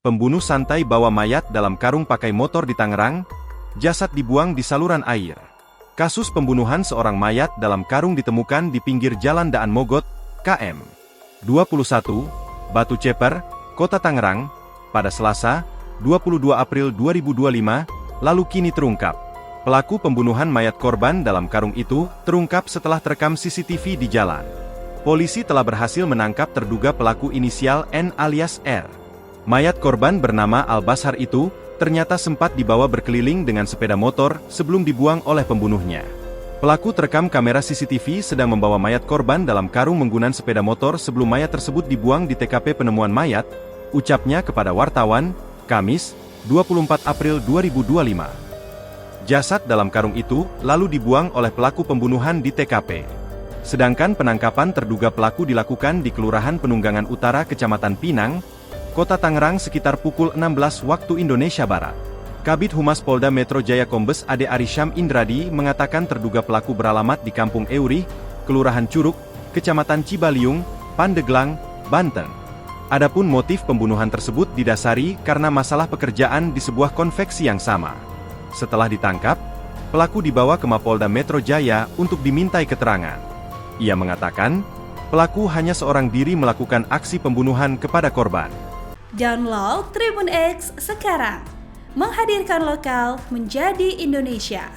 Pembunuh santai bawa mayat dalam karung pakai motor di Tangerang, jasad dibuang di saluran air. Kasus pembunuhan seorang mayat dalam karung ditemukan di pinggir Jalan Daan Mogot, KM 21, Batu Ceper, Kota Tangerang, pada Selasa, 22 April 2025, lalu kini terungkap. Pelaku pembunuhan mayat korban dalam karung itu terungkap setelah terekam CCTV di jalan. Polisi telah berhasil menangkap terduga pelaku inisial N alias R. Mayat korban bernama Al-Bashar itu ternyata sempat dibawa berkeliling dengan sepeda motor sebelum dibuang oleh pembunuhnya. Pelaku terekam kamera CCTV sedang membawa mayat korban dalam karung menggunakan sepeda motor sebelum mayat tersebut dibuang di TKP penemuan mayat, ucapnya kepada wartawan, Kamis, 24 April 2025. Jasad dalam karung itu lalu dibuang oleh pelaku pembunuhan di TKP. Sedangkan penangkapan terduga pelaku dilakukan di Kelurahan Penunggangan Utara, Kecamatan Pinang, Kota Tangerang sekitar pukul 16 waktu Indonesia Barat. Kabid Humas Polda Metro Jaya Kombes Ade Arisham Indradi mengatakan terduga pelaku beralamat di Kampung Eurih, Kelurahan Curug, Kecamatan Cibaliung, Pandeglang, Banten. Adapun motif pembunuhan tersebut didasari karena masalah pekerjaan di sebuah konveksi yang sama. Setelah ditangkap, pelaku dibawa ke Mapolda Metro Jaya untuk dimintai keterangan. Ia mengatakan, pelaku hanya seorang diri melakukan aksi pembunuhan kepada korban. Download Tribun X sekarang, menghadirkan lokal menjadi Indonesia.